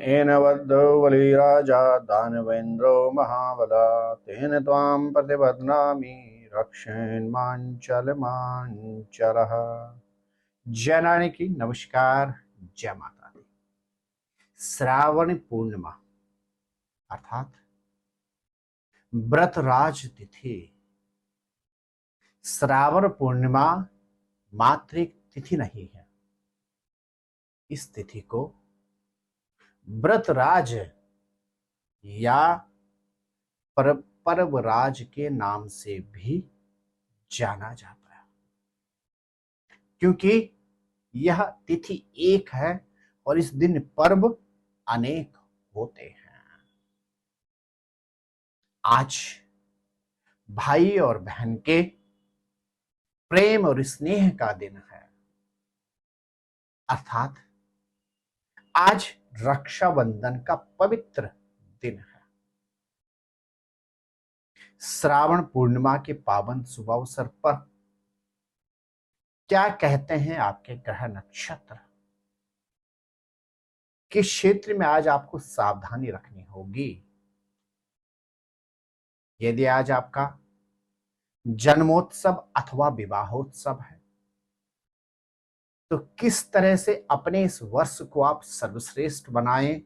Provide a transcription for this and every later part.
येन बद्धो बलिराजा दानवेन्द्रो महाबला तेन त्वां प्रतिबध्नामि रक्षेन्माञ्चलमाञ्चलः। जय नारायण की नमस्कार। जय माता दी। श्रावण पूर्णिमा अर्थात व्रतराज तिथि। श्रावण पूर्णिमा मात्र एक तिथि नहीं है, इस तिथि को व्रतराज या पर्वराज के नाम से भी जाना जाता है, क्योंकि यह तिथि एक है और इस दिन पर्व अनेक होते हैं। आज भाई और बहन के प्रेम और स्नेह का दिन है, अर्थात आज रक्षाबंधन का पवित्र दिन है। श्रावण पूर्णिमा के पावन शुभ अवसर पर क्या कहते हैं आपके ग्रह नक्षत्र, किस क्षेत्र में आज आपको सावधानी रखनी होगी। यदि आज आपका जन्मोत्सव अथवा विवाहोत्सव है तो किस तरह से अपने इस वर्ष को आप सर्वश्रेष्ठ बनाएं,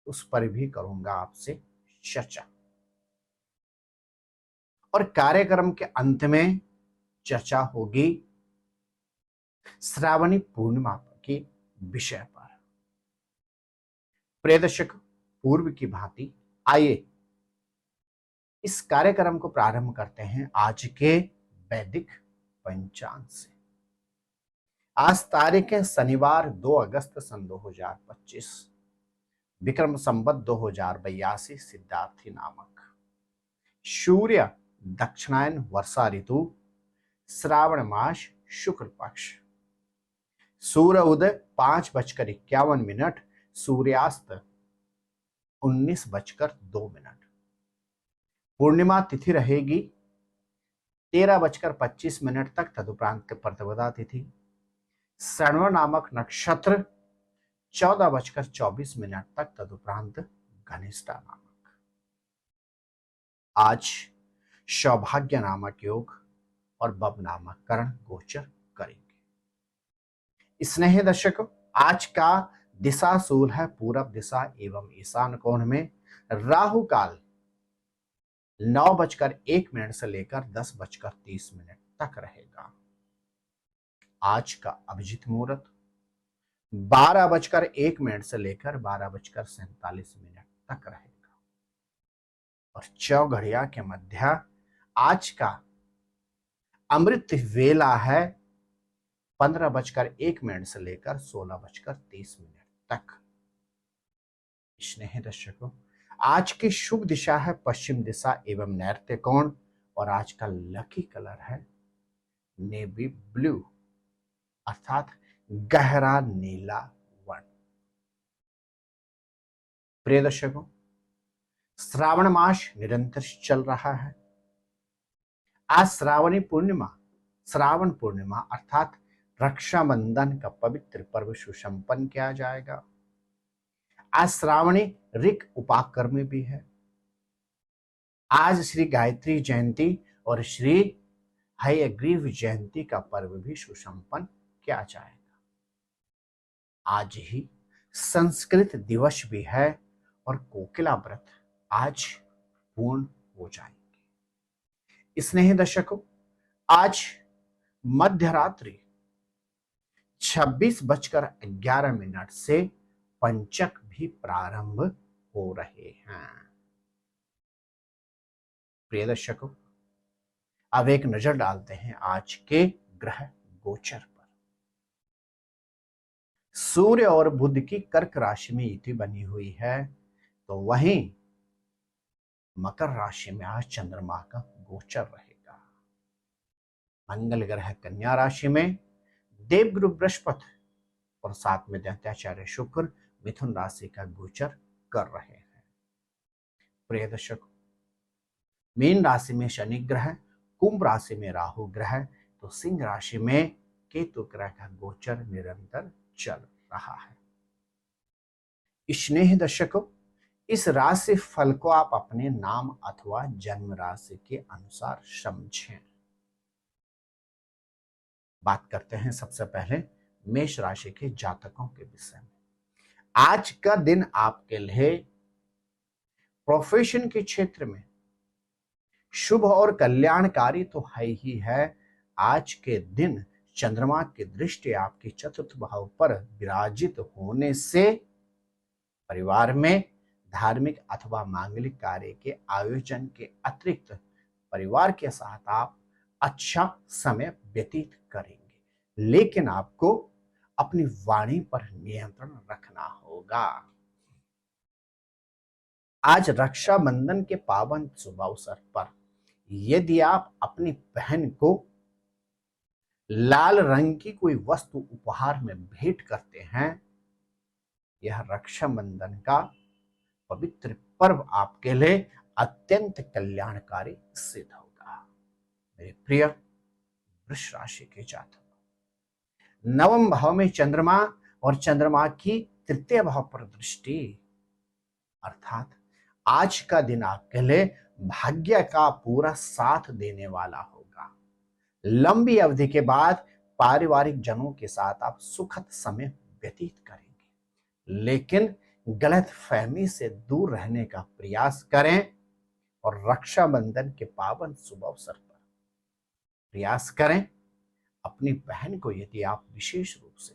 उस पर भी करूंगा आपसे चर्चा। और कार्यक्रम के अंत में चर्चा होगी श्रावणी पूर्णिमा के विषय पर। प्रिय दर्शक, पूर्व की भांति आइए इस कार्यक्रम को प्रारंभ करते हैं आज के वैदिक पंचांग से। आज तारीख है शनिवार 2 अगस्त सन 2025, विक्रम संवत 2082 सिद्धार्थी नामक, सूर्य दक्षिणायन वर्षा ऋतु, श्रावण मास शुक्ल पक्ष, सूर्य उदय 5:51, सूर्यास्त 19:02। पूर्णिमा तिथि रहेगी 13:25 तक, तदुपरांत प्रतिपदा तिथि। श्रवण नामक नक्षत्र 14:24 तक, तदुपरांत घनिष्ठा नामक। आज सौभाग्य नामक योग और बब नामक करण गोचर करेंगे। स्नेह दर्शकों, आज का दिशा शूल है पूरब दिशा एवं ईशान कोण में। राहु काल 9:01 से लेकर 10:30 तक रहेगा। आज का अभिजीत मुहूर्त 12:01 से लेकर 12:47 तक रहेगा। और चौघड़िया के मध्य आज का अमृत वेला है 15:01 से लेकर 16:30 तक। स्नेह दर्शकों, आज की शुभ दिशा है पश्चिम दिशा एवं नैऋत्य कोण, और आज का लकी कलर है नेवी ब्लू अर्थात गहरा नीला वर्ण। प्रिय दर्शकों, श्रावण मास निरंतर चल रहा है। आज श्रावण पूर्णिमा अर्थात रक्षाबंधन का पवित्र पर्व सुसंपन्न किया जाएगा। आज श्रावणी ऋक उपाकर्म भी है। आज श्री गायत्री जयंती और श्री हयग्रीव जयंती का पर्व भी सुसंपन्न किया जाएगा। आज ही संस्कृत दिवस भी है और कोकिला व्रत आज पूर्ण हो जाएंगे। स्नेह दर्शकों, आज मध्यरात्रि 26:11 से पंचक भी प्रारंभ हो रहे हैं। प्रिय दर्शकों, अब एक नजर डालते हैं आज के ग्रह गोचर पर। सूर्य और बुध की कर्क राशि में युति बनी हुई है, तो वहीं मकर राशि में आज चंद्रमा का गोचर रहेगा। मंगल ग्रह कन्या राशि में, देवगुरु बृहस्पति और साथ में दैत्याचार्य शुक्र मिथुन राशि का गोचर कर रहे हैं। प्रिय दर्शकों, मीन राशि में शनि ग्रह, कुंभ राशि में राहु ग्रह, तो सिंह राशि में केतु ग्रह का गोचर निरंतर चल रहा है। स्नेह दर्शकों, इस राशि फल को आप अपने नाम अथवा जन्म राशि के अनुसार समझें। बात करते हैं सबसे पहले मेष राशि के जातकों के विषय में। आज का दिन आपके लिए प्रोफेशन के क्षेत्र में शुभ और कल्याणकारी तो है ही है। आज के दिन चंद्रमा की दृष्टि आपके चतुर्थ भाव पर विराजित होने से परिवार में धार्मिक अथवा मांगलिक कार्य के आयोजन के अतिरिक्त परिवार के साथ आप अच्छा समय व्यतीत करेंगे, लेकिन आपको अपनी वाणी पर नियंत्रण रखना होगा। आज रक्षाबंधन के पावन शुभ अवसर पर यदि आप अपनी बहन को लाल रंग की कोई वस्तु उपहार में भेंट करते हैं, यह रक्षाबंधन का पवित्र पर्व आपके लिए अत्यंत कल्याणकारी सिद्ध होगा। मेरे प्रिय वृष राशि के जातक, नवम भाव में चंद्रमा और चंद्रमा की तृतीय भाव पर दृष्टि, अर्थात आज का दिन आपके लिए भाग्य का पूरा साथ देने वाला होगा। लंबी अवधि के बाद पारिवारिक जनों के साथ आप सुखद समय व्यतीत करेंगे, लेकिन गलत फहमी से दूर रहने का प्रयास करें और रक्षाबंधन के पावन शुभ अवसर पर प्रयास करें अपनी बहन को यदि आप विशेष रूप से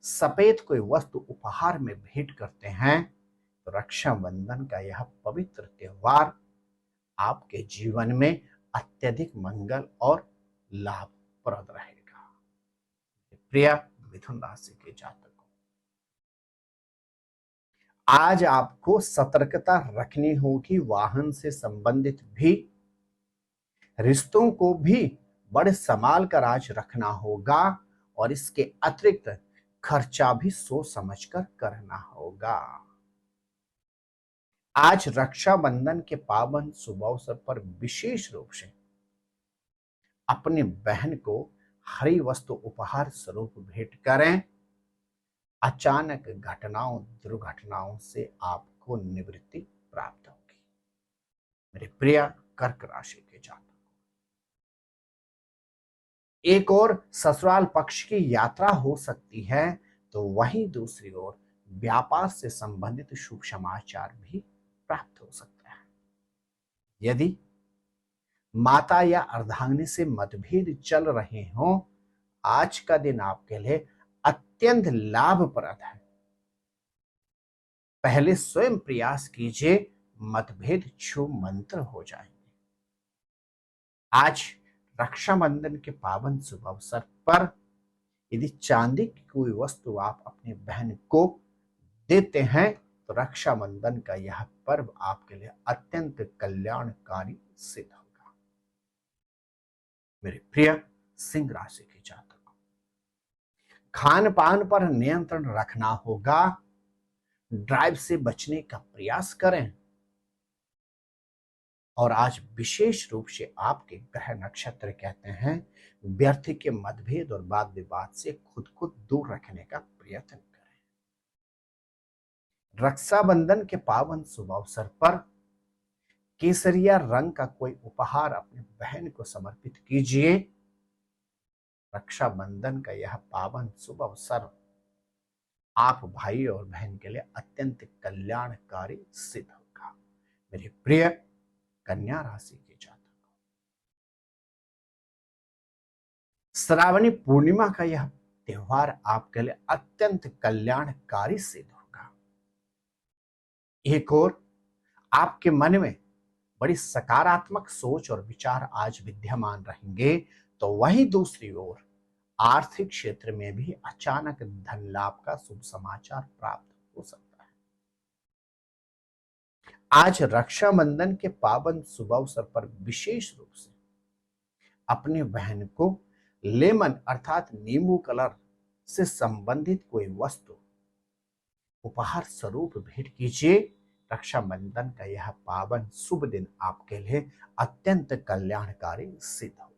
सफेद कोई वस्तु उपहार में भेंट करते हैं तो रक्षाबंधन का यह पवित्र त्योहार आपके जीवन में अत्यधिक मंगल और लाभप्रद रहेगा। प्रिय मिथुन राशि के जातकों, आज आपको सतर्कता रखनी होगी। वाहन से संबंधित भी रिश्तों को भी बड़े संभाल कर आज रखना होगा और इसके अतिरिक्त खर्चा भी सोच समझकर करना होगा। आज रक्षाबंधन के पावन शुभ अवसर पर विशेष रूप से अपनी बहन को हरी वस्तु उपहार स्वरूप भेंट करें। अचानक घटनाओं दुर्घटनाओं से आपको निवृत्ति प्राप्त होगी। मेरे प्रिय कर्क राशि के जातक, एक और ससुराल पक्ष की यात्रा हो सकती है तो वहीं दूसरी ओर व्यापार से संबंधित शुभ समाचार भी प्राप्त हो सकता है। यदि माता या अर्धांगिनी से मतभेद चल रहे हों, आज का दिन आपके लिए अत्यंत लाभप्रद है। पहले स्वयं प्रयास कीजिए, मतभेद छू मंत्र हो जाएंगे। आज रक्षाबंधन के पावन शुभ अवसर पर यदि चांदी की कोई वस्तु आप अपनी बहन को देते हैं तो रक्षाबंधन का यह पर्व आपके लिए अत्यंत कल्याणकारी सिद्ध होगा। मेरे प्रिय सिंह राशि के जातकों, खान पान पर नियंत्रण रखना होगा। ड्राइव से बचने का प्रयास करें और आज विशेष रूप से आपके ग्रह नक्षत्र कहते हैं व्यर्थ के मतभेद और वाद विवाद से खुद को दूर रखने का प्रयत्न करें। रक्षाबंधन के पावन शुभ अवसर पर केसरिया रंग का कोई उपहार अपनी बहन को समर्पित कीजिए। रक्षाबंधन का यह पावन शुभ अवसर आप भाई और बहन के लिए अत्यंत कल्याणकारी सिद्ध होगा। मेरे प्रिय कन्या राशि के जातक, श्रावणी पूर्णिमा का यह त्योहार आपके लिए अत्यंत कल्याणकारी सिद्ध होगा। एक और आपके मन में बड़ी सकारात्मक सोच और विचार आज विद्यमान रहेंगे तो वहीं दूसरी ओर आर्थिक क्षेत्र में भी अचानक धन लाभ का शुभ समाचार प्राप्त हो सकता है। आज रक्षाबंधन के पावन शुभ अवसर पर विशेष रूप से अपनी बहन को लेमन अर्थात नींबू कलर से संबंधित कोई वस्तु उपहार स्वरूप भेंट कीजिए। रक्षाबंधन का यह पावन शुभ दिन आपके लिए अत्यंत कल्याणकारी सिद्ध होगा।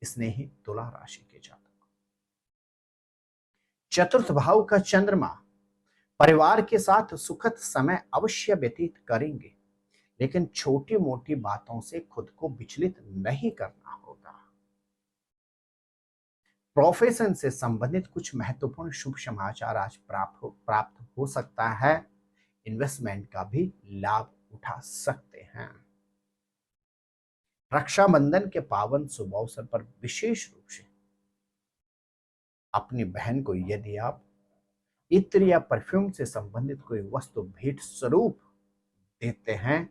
स्नेही तुला राशि के जातक, चतुर्थ भाव का चंद्रमा परिवार के साथ सुखद समय अवश्य व्यतीत करेंगे, लेकिन छोटी मोटी बातों से खुद को विचलित नहीं करना होगा। प्रोफेशन से संबंधित कुछ महत्वपूर्ण शुभ समाचार आज प्राप्त हो सकता है। इन्वेस्टमेंट का भी लाभ उठा सकते हैं। रक्षाबंधन के पावन शुभ अवसर पर विशेष रूप से अपनी बहन को यदि आप इत्र या परफ्यूम से संबंधित कोई वस्तु भेंट स्वरूप देते हैं,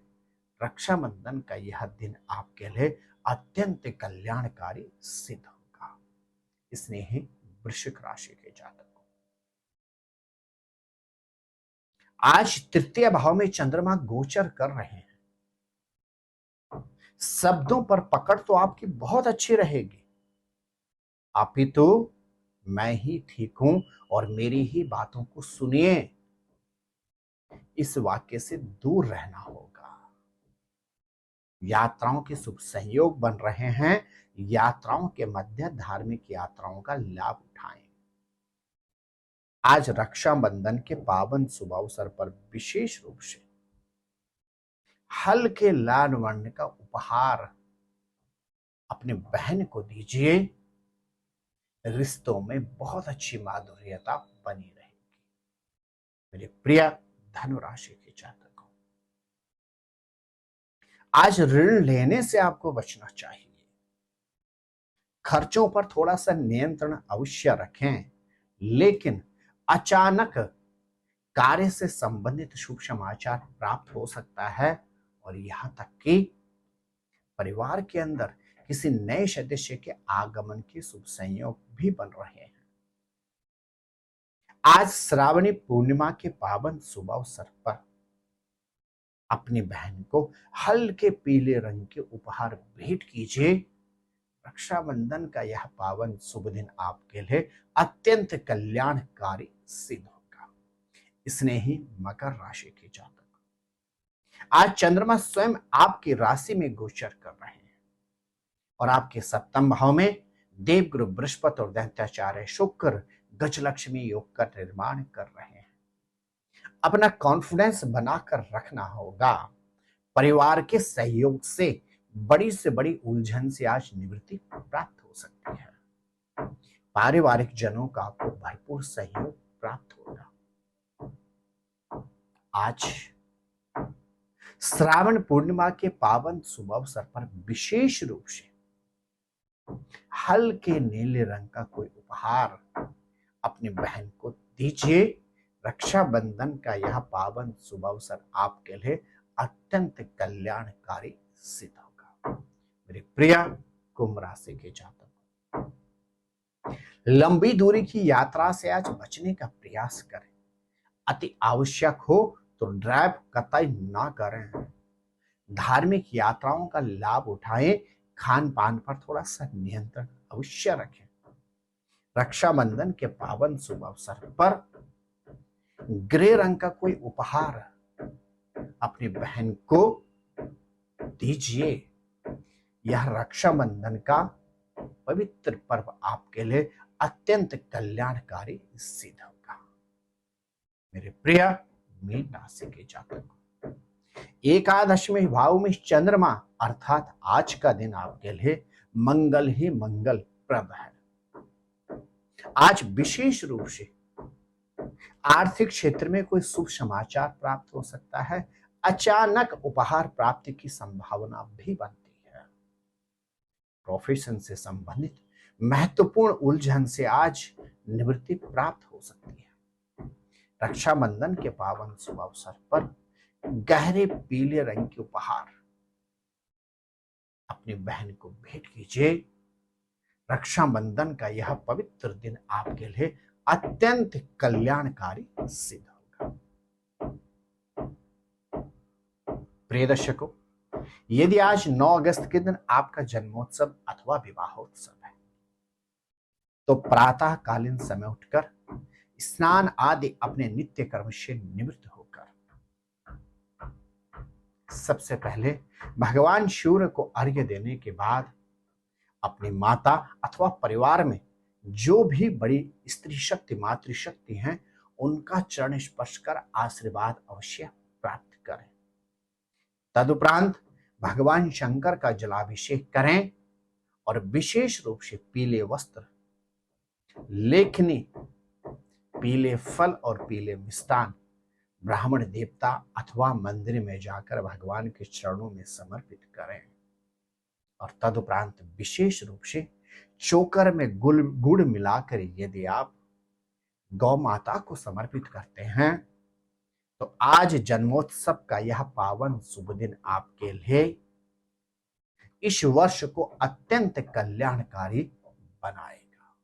रक्षाबंधन का यह दिन आपके लिए अत्यंत कल्याणकारी सिद्ध होगा। स्नेही वृश्चिक राशि के जातक को आज तृतीय भाव में चंद्रमा गोचर कर रहे हैं। शब्दों पर पकड़ तो आपकी बहुत अच्छी रहेगी। आप ही तो मैं ही ठीक हूं और मेरी ही बातों को सुनिए, इस वाक्य से दूर रहना होगा। यात्राओं के शुभ संयोग बन रहे हैं। यात्राओं के मध्य धार्मिक यात्राओं का लाभ उठाएं। आज रक्षाबंधन के पावन शुभ अवसर पर विशेष रूप से हल्के लाल वर्ण का उपहार अपने बहन को दीजिए। रिश्तों में बहुत अच्छी माधुर्यता बनी रहेगी। मेरे प्रिय धनु राशि के जातकों, आज ऋण लेने से आपको बचना चाहिए। खर्चों पर थोड़ा सा नियंत्रण अवश्य रखें, लेकिन अचानक कार्य से संबंधित शुभ समाचार प्राप्त हो सकता है और यहां तक कि परिवार के अंदर किसी नए सदस्य के आगमन के शुभ संयोग भी बन रहे हैं। आज श्रावणी पूर्णिमा के पावन शुभ अवसर पर अपनी बहन को हल्के पीले रंग के उपहार भेंट कीजिए। रक्षाबंधन का यह पावन शुभ दिन आपके लिए अत्यंत कल्याणकारी सिद्ध होगा। स्नेही मकर राशि के जातक, आज चंद्रमा स्वयं आपकी राशि में गोचर कर रहे हैं और आपके सप्तम भाव में देवगुरु बृहस्पति और दैत्याचार्य शुक्र गजलक्ष्मी योग का निर्माण कर रहे हैं। अपना कॉन्फिडेंस बनाकर रखना होगा। परिवार के सहयोग से बड़ी उलझन से आज निवृत्ति प्राप्त हो सकती है। पारिवारिक जनों का आपको भरपूर सहयोग प्राप्त होगा। आज श्रावण पूर्णिमा के पावन शुभ अवसर पर विशेष रूप से हल्के नीले रंग का कोई उपहार अपनी बहन को दीजिए। रक्षाबंधन का यह पावन शुभ अवसर आपके लिए अत्यंत कल्याणकारी सिद्ध होगा। मेरे प्रिय कुंभ राशि के जातक, लंबी दूरी की यात्रा से आज बचने का प्रयास करें। अति आवश्यक हो तो ड्राइव कतई ना करें। धार्मिक यात्राओं का लाभ उठाएं। खान पान पर थोड़ा सा नियंत्रण अवश्य रखें। रक्षाबंधन के पावन शुभ अवसर पर ग्रे रंग का कोई उपहार अपनी बहन को दीजिए। यह रक्षाबंधन का पवित्र पर्व आपके लिए अत्यंत कल्याणकारी सिद्ध होगा। मेरे प्रिय मीन राशि के जातक, एकादशवें भाव में चंद्रमा अर्थात आज का दिन आपके लिए मंगल ही मंगल प्रद है। आज विशेष रूप से आर्थिक क्षेत्र में कोई शुभ समाचार प्राप्त हो सकता है। अचानक उपहार प्राप्ति की संभावना भी बनती है। प्रोफेशन से संबंधित महत्वपूर्ण उलझन से आज निवृत्ति प्राप्त हो सकती है। रक्षाबंधन के पावन शुभ अवसर पर गहरे पीले रंग के उपहार अपनी बहन को भेंट कीजिए। रक्षाबंधन का यह पवित्र दिन आपके लिए अत्यंत कल्याणकारी सिद्ध होगा। प्रिय दर्शकों, यदि आज 9 अगस्त के दिन आपका जन्मोत्सव अथवा विवाहोत्सव है तो प्रातः कालीन समय उठकर स्नान आदि अपने नित्य कर्म से निवृत्त होकर सबसे पहले भगवान सूर्य को अर्घ्य देने के बाद अपनी माता अथवा परिवार में जो भी बड़ी स्त्री शक्ति मातृशक्ति हैं उनका चरण स्पर्श कर आशीर्वाद अवश्य प्राप्त करें। तदुपरांत भगवान शंकर का जलाभिषेक करें और विशेष रूप से पीले वस्त्र, लेखनी, पीले फल और पीले मिष्टान ब्राह्मण देवता अथवा मंदिर में जाकर भगवान के चरणों में समर्पित करें। और तदुपरांत विशेष रूप से चोकर में गुड़ मिलाकर यदि आप गौ माता को समर्पित करते हैं तो आज जन्मोत्सव का यह पावन शुभ दिन आपके लिए इस वर्ष को अत्यंत कल्याणकारी बनाएगा।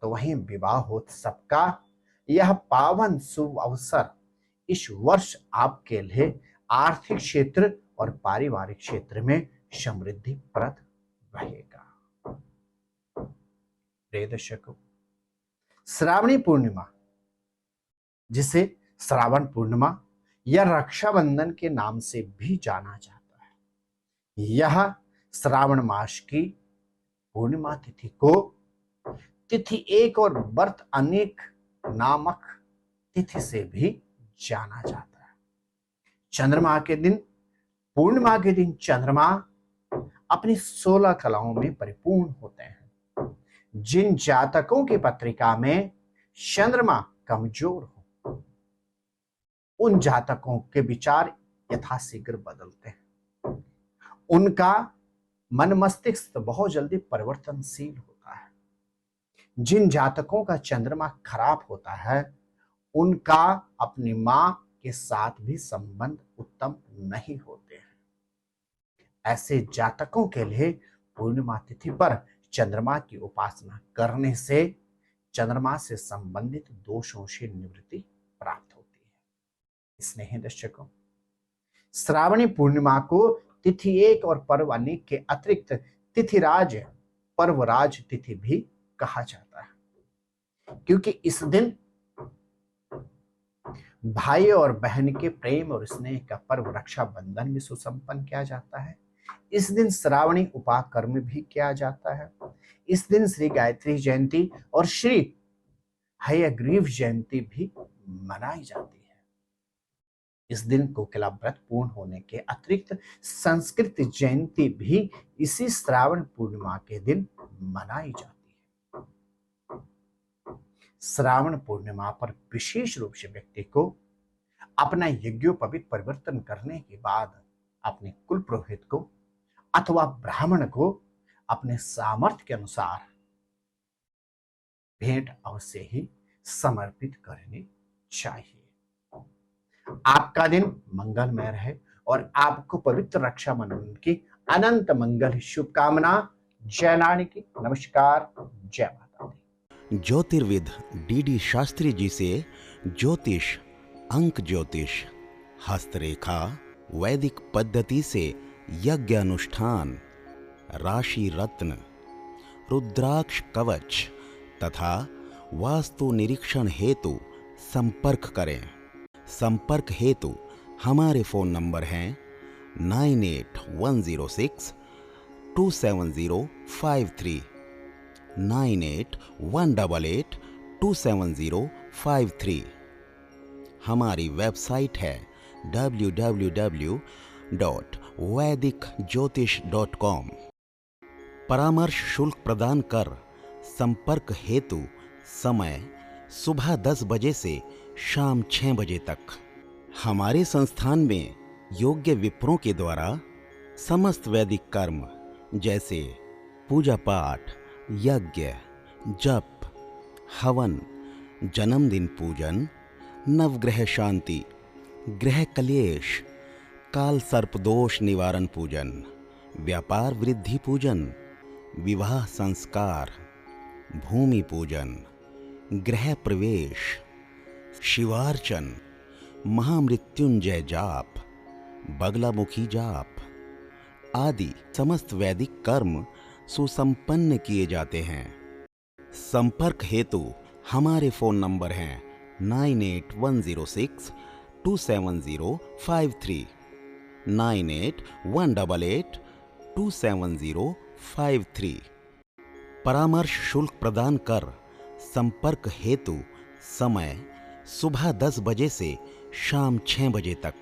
तो वहीं विवाहोत्सव का यह पावन शुभ अवसर इस वर्ष आपके लिए आर्थिक क्षेत्र और पारिवारिक क्षेत्र में समृद्धिप्रद रहेगा। प्रिय दर्शकों, श्रावणी पूर्णिमा, जिसे श्रावण पूर्णिमा या रक्षाबंधन के नाम से भी जाना जाता है, यह श्रावण मास की पूर्णिमा तिथि को तिथि एक और व्रत अनेक नामक तिथि से भी जाना जाता है। चंद्रमा के दिन, पूर्णिमा के दिन चंद्रमा अपनी 16 कलाओं में परिपूर्ण होते हैं। जिन जातकों की पत्रिका में चंद्रमा कमजोर हो, उन जातकों के विचार यथाशीघ्र बदलते हैं। उनका मन मस्तिष्क बहुत जल्दी परिवर्तनशील होता है। जिन जातकों का चंद्रमा खराब होता है, उनका अपनी मां के साथ भी संबंध उत्तम नहीं होते हैं। ऐसे जातकों के लिए पूर्णिमा तिथि पर चंद्रमा की उपासना करने से चंद्रमा से संबंधित दोषों से निवृत्ति प्राप्त होती है। स्नेही दर्शकों, श्रावणी पूर्णिमा को तिथि एक और पर्व अनेक के अतिरिक्त तिथिराज, पर्वराज तिथि भी कहा जाता है, क्योंकि इस दिन भाई और बहन के प्रेम और स्नेह का पर्व रक्षाबंधन भी सुसंपन्न किया जाता है। इस दिन श्रावणी उपाकर्म भी किया जाता है। इस दिन श्री गायत्री जयंती और श्री हयग्रीव जयंती भी मनाई जाती है। इस दिन कोकिला व्रत पूर्ण होने के अतिरिक्त संस्कृत जयंती भी इसी श्रावण पूर्णिमा के दिन मनाई जाती है। श्रावण पूर्णिमा पर विशेष रूप से व्यक्ति को अपना यज्ञोपवीत परिवर्तन करने के बाद अपने कुल पुरोहित को अथवा ब्राह्मण को अपने सामर्थ्य के अनुसार भेंट अवश्य ही समर्पित करनी चाहिए। आपका दिन मंगलमय रहे और आपको पवित्र रक्षाबंधन की अनंत मंगल शुभकामना। जय नारायण की नमस्कार, जय माता दी। ज्योतिर्विद डीडी शास्त्री जी से ज्योतिष, अंक ज्योतिष, हस्तरेखा, वैदिक पद्धति से यज्ञ अनुष्ठान, राशि रत्न, रुद्राक्ष कवच तथा वास्तु निरीक्षण हेतु संपर्क करें। संपर्क हेतु हमारे फ़ोन नंबर हैं 9811062705 9818827053। हमारी वेबसाइट है www.vedicjyotish.com। परामर्श शुल्क प्रदान कर संपर्क हेतु समय सुबह 10 बजे से शाम 6 बजे तक। हमारे संस्थान में योग्य विप्रों के द्वारा समस्त वैदिक कर्म जैसे पूजा पाठ, यज्ञ, जप, हवन, जन्मदिन पूजन, नवग्रह शांति, ग्रह कलेश, काल सर्पदोष निवारण पूजन, व्यापार वृद्धि पूजन, विवाह संस्कार, भूमि पूजन, गृह प्रवेश, शिवार्चन, महामृत्युंजय जाप, बगलामुखी जाप आदि समस्त वैदिक कर्म सुसंपन्न किए जाते हैं। संपर्क हेतु हमारे फ़ोन नंबर हैं 9810627053, 9818827053। परामर्श शुल्क प्रदान कर संपर्क हेतु समय सुबह 10 बजे से शाम 6 बजे तक।